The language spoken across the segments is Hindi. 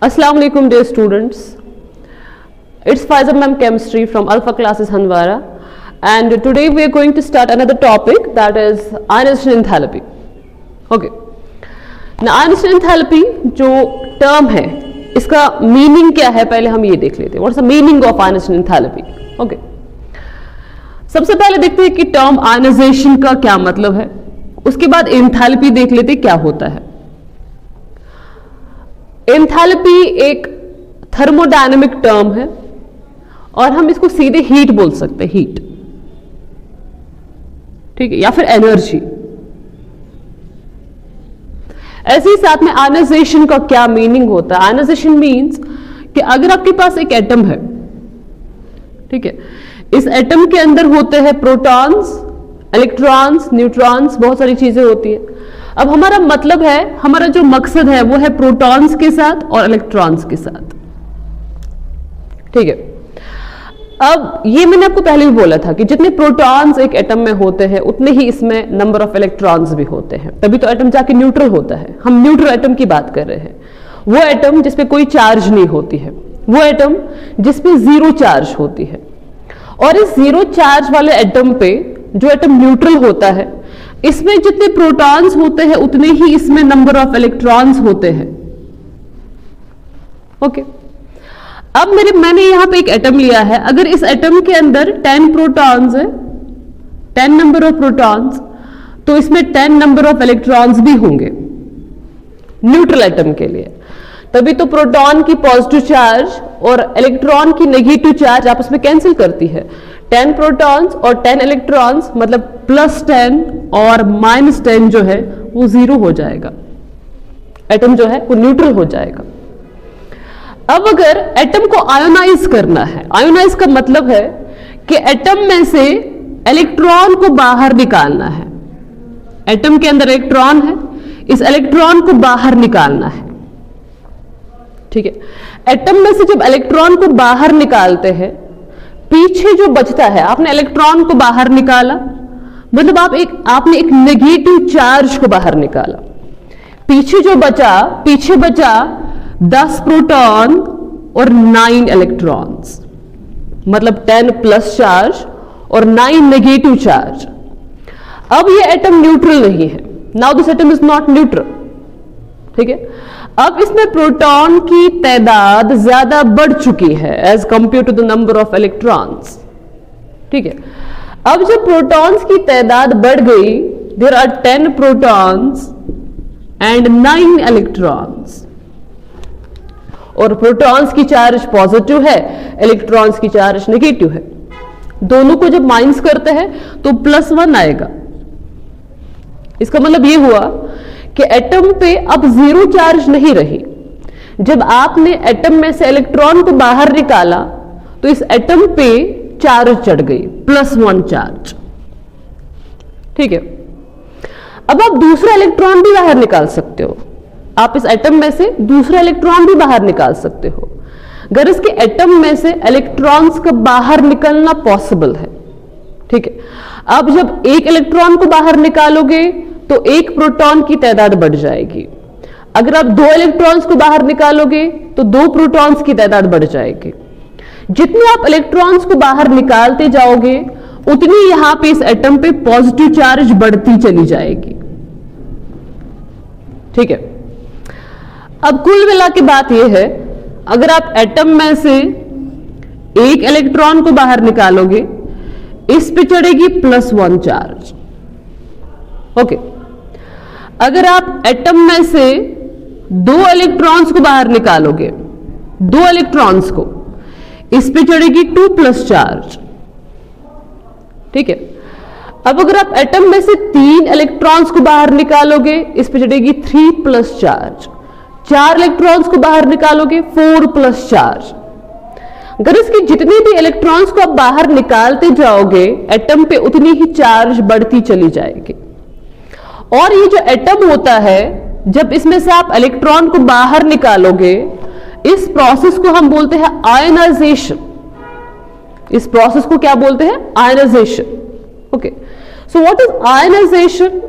Assalamu alaikum dear students. It's Faiza Ma'am Chemistry from Alpha Classes Hanwara, and today we are going to start another topic, that is ionization enthalpy. Okay. Now ionization enthalpy जो term है इसका meaning क्या है पहले हम ये देख लेते हैं. What's the meaning of ionization enthalpy? Okay. सबसे पहले देखते हैं कि term ionization का क्या मतलब है, उसके बाद enthalpy देख लेते हैं क्या होता है. एंथैल्पी एक थर्मोडायनेमिक टर्म है और हम इसको सीधे हीट बोल सकते हैं, हीट, ठीक है, या फिर एनर्जी. ऐसे ही साथ में आयनाइजेशन का क्या मीनिंग होता है. आयनाइजेशन मींस कि अगर आपके पास एक एटम है, ठीक है, इस एटम के अंदर होते हैं प्रोटॉन्स, इलेक्ट्रॉन्स, न्यूट्रॉन्स, बहुत सारी चीजें होती है. अब हमारा मतलब है, हमारा जो मकसद है वो है प्रोटॉन्स के साथ और इलेक्ट्रॉन्स के साथ, ठीक है. अब ये मैंने आपको पहले भी बोला था कि जितने प्रोटॉन्स एक एटम में होते हैं उतने ही इसमें नंबर ऑफ इलेक्ट्रॉन्स भी होते हैं, तभी तो एटम जाके न्यूट्रल होता है. हम न्यूट्रल एटम की बात कर रहे हैं. वो एटम जिसपे कोई चार्ज नहीं होती है, वो एटम जिसपे जीरो चार्ज होती है. और इस जीरो चार्ज वाले एटम पे जो एटम न्यूट्रल होता है, इसमें जितने प्रोटॉन्स होते हैं उतने ही इसमें नंबर ऑफ इलेक्ट्रॉन्स होते हैं. ओके. अब मैंने यहां पे एक एटम लिया है. अगर इस एटम के अंदर 10 प्रोटॉन्स है, 10 नंबर ऑफ प्रोटॉन्स, तो इसमें 10 नंबर ऑफ इलेक्ट्रॉन्स भी होंगे न्यूट्रल एटम के लिए. तभी तो प्रोटॉन की पॉजिटिव चार्ज और इलेक्ट्रॉन की नेगेटिव चार्ज आपस में कैंसिल करती है. 10 प्रोटॉन्स और 10 इलेक्ट्रॉन्स मतलब +10 और -10 जो है वो जीरो हो जाएगा. एटम जो है वो न्यूट्रल हो जाएगा. अब अगर एटम को आयोनाइज करना है, आयोनाइज का मतलब है कि एटम में से इलेक्ट्रॉन को बाहर निकालना है. एटम के अंदर इलेक्ट्रॉन है, इस इलेक्ट्रॉन को बाहर निकालना है, ठीक है. एटम में से जब इलेक्ट्रॉन को बाहर निकालते हैं, पीछे जो बचता है, आपने इलेक्ट्रॉन को बाहर निकाला मतलब आपने एक नेगेटिव चार्ज को बाहर निकाला. पीछे बचा 10 प्रोटॉन और 9 इलेक्ट्रॉन्स, मतलब 10 प्लस चार्ज और 9 नेगेटिव चार्ज. अब ये एटम न्यूट्रल नहीं है. Now this atom is not neutral, ठीक है. अब इसमें प्रोटॉन की तादाद ज्यादा बढ़ चुकी है as compare to the number of electrons, ठीक है. अब जब प्रोटॉन्स की तादाद बढ़ गई, there are 10 protons and 9 electrons, और प्रोटॉन्स की चार्ज पॉजिटिव है, इलेक्ट्रॉन्स की चार्ज नेगेटिव है. दोनों को जब माइनस करते हैं तो +1 आएगा. इसका मतलब ये हुआ कि एटम पे अब जीरो चार्ज नहीं रही. जब आपने एटम में से इलेक्ट्रॉन को बाहर निकाला तो इस एटम पे चार्ज चढ़ गई, +1 चार्ज, ठीक है. अब आप दूसरा इलेक्ट्रॉन भी बाहर निकाल सकते हो. आप इस एटम में से दूसरा इलेक्ट्रॉन भी बाहर निकाल सकते हो. अगर इसके एटम में से इलेक्ट्रॉन्स का बाहर निकलना पॉसिबल है, ठीक है. अब जब एक इलेक्ट्रॉन को बाहर निकालोगे तो एक प्रोटॉन की तादाद बढ़ जाएगी. अगर आप 2 इलेक्ट्रॉन्स को बाहर निकालोगे तो 2 प्रोटॉन्स की तादाद बढ़ जाएगी. जितने आप इलेक्ट्रॉन्स को बाहर निकालते जाओगे उतनी यहां पे इस एटम पे पॉजिटिव चार्ज बढ़ती चली जाएगी, ठीक है. अब कुल मिला के बात यह है, अगर आप एटम में से एक इलेक्ट्रॉन को बाहर निकालोगे, इस पे चढ़ेगी +1 चार्ज. ओके. अगर आप एटम में से 2 इलेक्ट्रॉन्स को बाहर निकालोगे, 2 इलेक्ट्रॉन्स को, इस पे चढ़ेगी 2+ चार्ज, ठीक है. अब अगर आप एटम में से 3 इलेक्ट्रॉन्स को बाहर निकालोगे, इस पे चढ़ेगी 3+ चार्ज. 4 इलेक्ट्रॉन्स को बाहर निकालोगे, 4+ चार्ज. अगर इसके जितने भी इलेक्ट्रॉन्स को आप बाहर निकालते जाओगे, एटम पे उतनी ही चार्ज बढ़ती चली जाएगी. और ये जो एटम होता है, जब इसमें से आप इलेक्ट्रॉन को बाहर निकालोगे, इस प्रोसेस को हम बोलते हैं आयनाइजेशन. इस प्रोसेस को क्या बोलते हैं? Ionisation. Okay. So what is ionisation?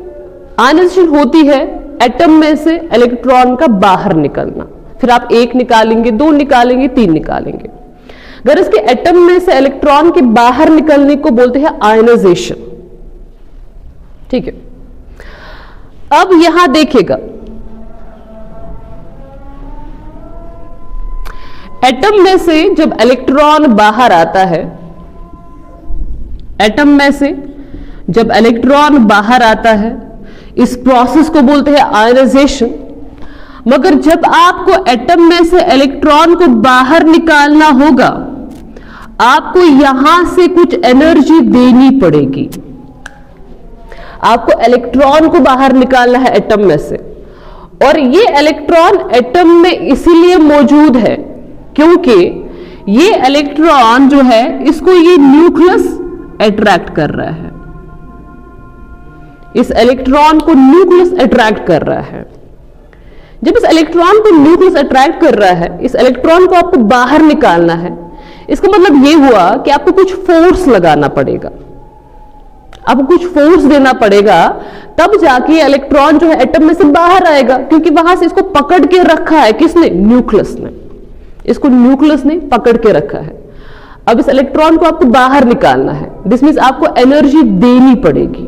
Ionisation होती है एटम में से इलेक्ट्रॉन का बाहर निकलना. फिर आप 1 निकालेंगे, 2 निकालेंगे, 3 निकालेंगे। अगर इसके एटम में से इलेक्ट्रॉन के बाहर निकलने को बोलते हैं आयनाइजेशन। ठीक है, अब यहां देखिएगा, एटम में से जब इलेक्ट्रॉन बाहर आता है, एटम में से जब इलेक्ट्रॉन बाहर आता है, इस प्रोसेस को बोलते हैं आयनाइजेशन। मगर जब आपको एटम में से इलेक्ट्रॉन को बाहर निकालना होगा, आपको यहां से कुछ एनर्जी देनी पड़ेगी। आपको इलेक्ट्रॉन को बाहर निकालना है एटम में से, और ये इलेक्ट्रॉन एटम में इसीलिए मौजूद है क्योंकि ये इलेक्ट्रॉन जो है, इसको ये न्यूक्लियस अट्रैक्ट कर रहा है। इस इलेक्ट्रॉन को न्यूक्लियस अट्रैक्ट कर रहा है। जब इस इलेक्ट्रॉन को न्यूक्लियस अट्रैक्ट कर रहा है, इस इलेक्ट्रॉन को आपको बाहर निकालना है। इसका मतलब यह हुआ कि आपको कुछ फोर्स लगाना पड़ेगा, आपको कुछ फोर्स देना पड़ेगा, तब जाके इलेक्ट्रॉन जो है एटम में से बाहर आएगा, क्योंकि वहां से इसको पकड़ के रखा है किसने? न्यूक्लियस ने। इसको न्यूक्लियस ने पकड़ के रखा है। अब इस इलेक्ट्रॉन को आपको बाहर निकालना है, दिस मींस आपको एनर्जी देनी पड़ेगी।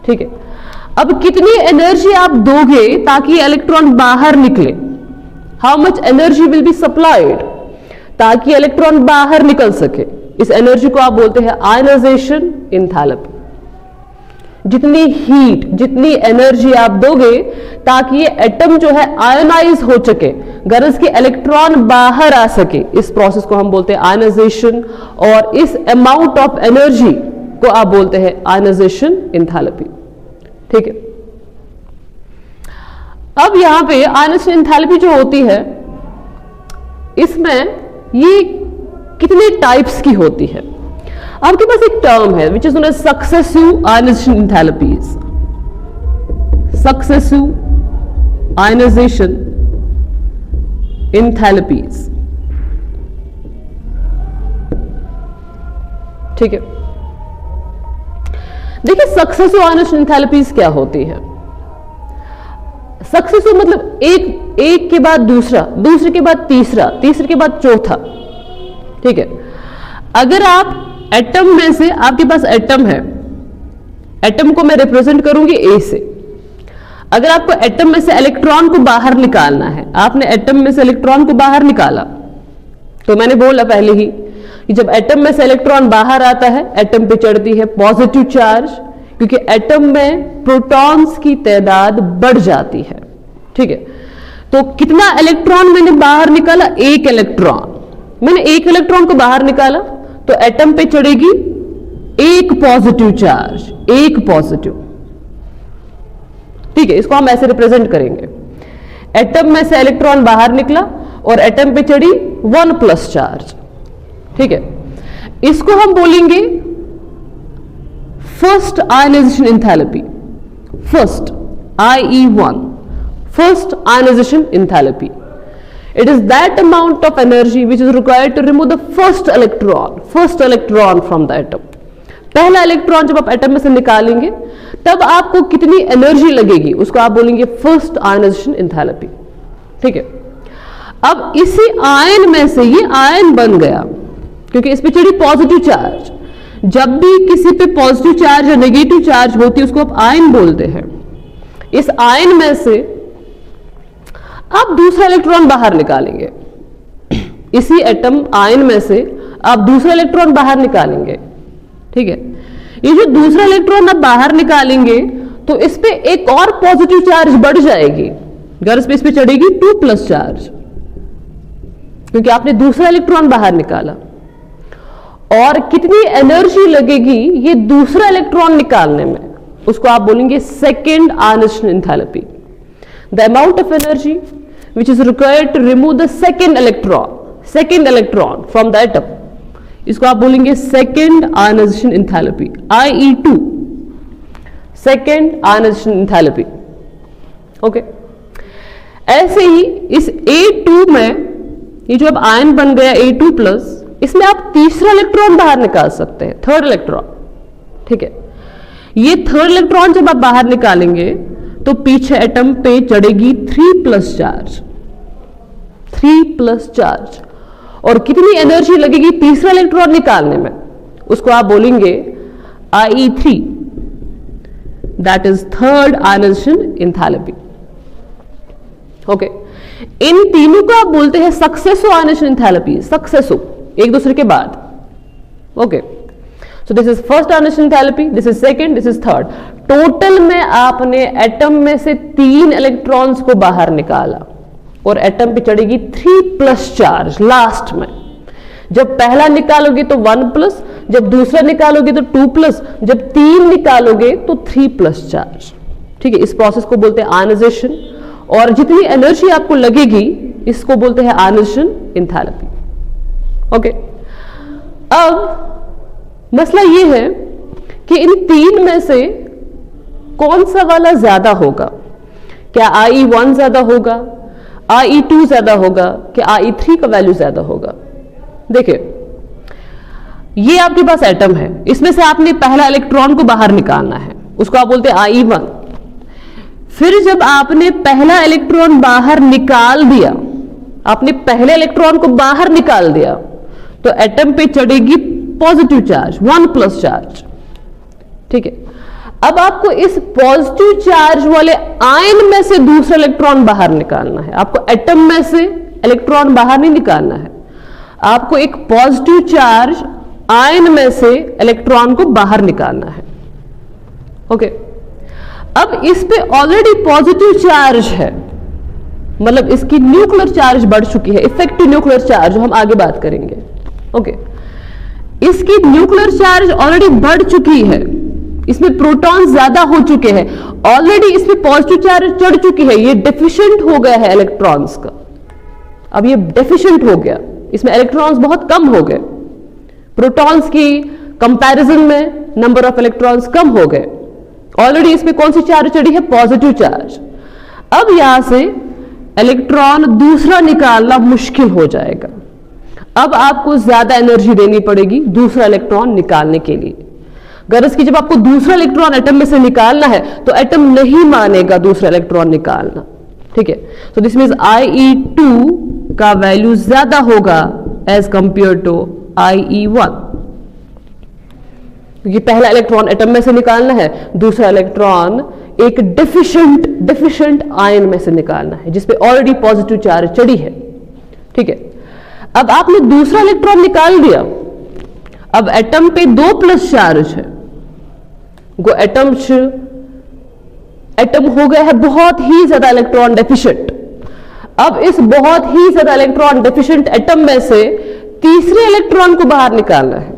ठीक है, अब कितनी एनर्जी आप दोगे ताकि ये इलेक्ट्रॉन बाहर निकले? How much energy will be supplied ताकि इलेक्ट्रॉन बाहर निकल सके? इस एनर्जी को आप बोलते हैं आयनाइजेशन एंथैल्पी। जितनी हीट, जितनी एनर्जी आप दोगे ताकि ये एटम जो है आयनाइज हो सके, गरज के इलेक्ट्रॉन बाहर आ सके, इस प्रोसेस को हम बोलते हैं आयनाइजेशन। और इस अमाउंट ऑफ एनर्जी को आप बोलते हैं आयनाइजेशन एंथैल्पी। ठीक है, अब यहां पे आयनाइजेशन एंथैल्पी जो होती है, इसमें ये कितने टाइप्स की होती है? आपके पास एक टर्म है which is known as successive ionisation enthalpies. Successive ionisation enthalpies. ठीक है, देखिए सक्सेसिव आयनाइजेशन एंथैल्पीज क्या होती है? सक्सेसिव मतलब एक के बाद दूसरा, दूसरे के बाद तीसरा, तीसरे के बाद चौथा। ठीक है, अगर आप एटम में से, आपके पास एटम है, एटम को मैं रिप्रेजेंट करूंगी ए से। अगर आपको एटम में से इलेक्ट्रॉन को बाहर निकालना है, आपने एटम में से इलेक्ट्रॉन को बाहर निकाला, तो मैंने बोला पहले ही कि जब एटम में से इलेक्ट्रॉन बाहर आता है, एटम पे चढ़ती है पॉजिटिव चार्ज, क्योंकि एटम में प्रोटॉन्स की तादाद बढ़ जाती है। ठीक है, तो कितना इलेक्ट्रॉन मैंने बाहर निकाला? 1 इलेक्ट्रॉन। मैंने 1 इलेक्ट्रॉन को बाहर निकाला तो एटम पे चढ़ेगी 1 पॉजिटिव चार्ज, 1 पॉजिटिव। ठीक है, इसको हम ऐसे रिप्रेजेंट करेंगे। एटम में से इलेक्ट्रॉन बाहर निकला और एटम पे चढ़ी 1 प्लस चार्ज। ठीक है, इसको हम बोलेंगे first ionisation enthalpy. First IE1, first ionisation enthalpy. It is that amount of energy which is required to remove the first electron from the atom. पहला इलेक्ट्रॉन जब आप एटम में से निकालेंगे तब आपको कितनी एनर्जी लगेगी, उसको आप बोलेंगे फर्स्ट आयनाइजेशन एंथैल्पी। ठीक है, अब इसी आयन में से ये आयन बन गया क्योंकि इस पे चढ़ी पॉजिटिव चार्ज। जब भी किसी पे पॉजिटिव चार्ज या नेगेटिव चार्ज होती है उसको आप आयन बोलते हैं। इस आयन में से आप दूसरा इलेक्ट्रॉन बाहर निकालेंगे, इसी एटम आयन में से आप दूसरा इलेक्ट्रॉन बाहर निकालेंगे। ठीक है, ये जो दूसरा इलेक्ट्रॉन आप बाहर निकालेंगे तो इस पे एक और पॉजिटिव चार्ज बढ़ जाएगी, गर्ल्स पे इस पे चढ़ेगी 2 प्लस चार्ज, क्योंकि आपने दूसरा इलेक्ट्रॉन बाहर निकाला। और कितनी एनर्जी लगेगी ये दूसरा इलेक्ट्रॉन निकालने में, उसको आप बोलेंगे second ionisation enthalpy. The amount of energy which is required to remove the second electron from the atom, इसको आप बोलेंगे second ionisation enthalpy, IE2, second ionisation enthalpy. Okay, ऐसे ही इस A2 में ये जो अब आयन बन गया A2 प्लस, इसमें आप तीसरा इलेक्ट्रॉन बाहर निकाल सकते हैं, थर्ड इलेक्ट्रॉन। ठीक है, ये थर्ड इलेक्ट्रॉन जब आप बाहर निकालेंगे तो पीछे एटम पे चढ़ेगी 3 प्लस चार्ज। 3 plus charge. और कितनी एनर्जी लगेगी तीसरा इलेक्ट्रॉन निकालने में, उसको आप बोलेंगे IE3, that is third ionisation enthalpy. Okay, इन तीनों को आप बोलते हैं सक्सेसिव आयनाइजेशन एंथैल्पी, सक्सेसिव, एक दूसरे के बाद। Okay, so this is first ionisation enthalpy, this is second, this is third. Total में आपने एटम में से 3 इलेक्ट्रॉन्स को बाहर निकाला और एटम पे चढ़ेगी 3 प्लस चार्ज लास्ट में। जब पहला निकालोगे तो 1 प्लस, जब दूसरा निकालोगे तो 2 प्लस, जब 3 निकालोगे तो 3 प्लस चार्ज। ठीक है, इस प्रोसेस को बोलते हैं आयनाइजेशन, और जितनी एनर्जी आपको लगेगी इसको बोलते हैं आयनाइजेशन एंथैल्पी। ओके, अब मसला ये है कि इन 3 में से कौन सा वाला ज्यादा होगा? क्या IE1 ज्यादा होगा, IE2 ज्यादा होगा, कि IE3 का वैल्यू ज्यादा होगा? देखिए, ये आपके पास एटम है, इसमें से आपने पहला इलेक्ट्रॉन को बाहर निकालना है, उसको आप बोलते हैं IE1। फिर जब आपने पहला इलेक्ट्रॉन बाहर निकाल दिया, आपने पहले इलेक्ट्रॉन को बाहर निकाल दिया, तो एटम पे चढ़ेगी पॉजिटिव चार्ज, 1 प्लस चार्ज। ठीक है, अब आपको इस पॉजिटिव चार्ज वाले आयन में से दूसरा इलेक्ट्रॉन बाहर निकालना है। आपको एटम में से इलेक्ट्रॉन बाहर नहीं निकालना है, आपको एक पॉजिटिव चार्ज आयन में से इलेक्ट्रॉन को बाहर निकालना है। ओके, अब इस पे ऑलरेडी पॉजिटिव चार्ज है, मतलब इसकी न्यूक्लियर चार्ज बढ़ चुकी है, इफेक्टिव न्यूक्लियर चार्ज, जो हम आगे बात करेंगे। ओके, इसकी न्यूक्लियर चार्ज ऑलरेडी बढ़ चुकी है, इसमें प्रोटॉन ज्यादा हो चुके हैं, ऑलरेडी इसमें पॉजिटिव चार्ज चढ़ चुकी है, ये डेफिशिएंट हो गया है इलेक्ट्रॉन्स का। अब ये डेफिशिएंट हो गया, इसमें इलेक्ट्रॉन्स बहुत कम हो गए, प्रोटॉन्स की कंपैरिजन में नंबर ऑफ इलेक्ट्रॉन्स कम हो गए। ऑलरेडी इसमें कौन सी चार्ज चढ़ी है? Positive charge. अब यहां से इलेक्ट्रॉन दूसरा निकालना मुश्किल हो जाएगा, अब आपको ज्यादा एनर्जी देनी पड़ेगी दूसरा इलेक्ट्रॉन निकालने के लिए। गरज की जब आपको दूसरा इलेक्ट्रॉन एटम में से निकालना है तो एटम नहीं मानेगा दूसरा इलेक्ट्रॉन निकालना। ठीक है, सो दिस मींस IE2 का वैल्यू ज्यादा होगा एज कंपेयर टू IE1, क्योंकि पहला इलेक्ट्रॉन एटम में से निकालना है, दूसरा इलेक्ट्रॉन एक डिफिशिएंट आयन में से निकालना है जिसपे ऑलरेडी पॉजिटिव चार्ज चढ़ी है। ठीक है, अब आपने दूसरा इलेक्ट्रॉन निकाल दिया, अब एटम पे 2 प्लस चार्ज है, वो एटम हो गया है बहुत ही ज्यादा इलेक्ट्रॉन डेफिशिएंट। अब इस बहुत ही ज्यादा इलेक्ट्रॉन डेफिशिएंट एटम में से तीसरे इलेक्ट्रॉन को बाहर निकालना है।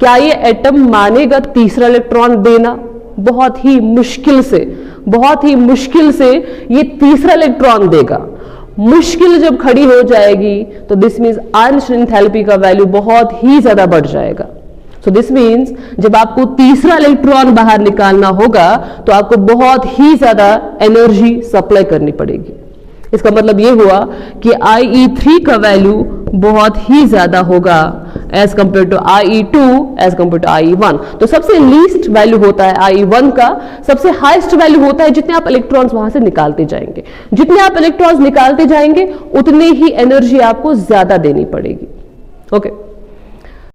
क्या ये एटम मानेगा तीसरा इलेक्ट्रॉन देना? बहुत ही मुश्किल से ये तीसरा इलेक्ट्रॉन देगा। मुश्किल जब खड़ी हो जाएगी तो दिस मीन्स आयनाइजेशन एंथैल्पी का वैल्यू बहुत ही ज्यादा बढ़ जाएगा। सो दिस मीन्स जब आपको तीसरा इलेक्ट्रॉन बाहर निकालना होगा तो आपको बहुत ही ज्यादा एनर्जी सप्लाई करनी पड़ेगी। इसका मतलब यह हुआ कि IE3 का वैल्यू बहुत ही ज्यादा होगा as compare to IE2 as compare to IE1। तो सबसे लीस्ट वैल्यू होता है IE1 का, सबसे हाईएस्ट वैल्यू होता है जितने आप इलेक्ट्रॉन्स वहां से निकालते जाएंगे। जितने आप इलेक्ट्रॉन्स निकालते जाएंगे उतने ही एनर्जी आपको ज्यादा देनी पड़ेगी। ओके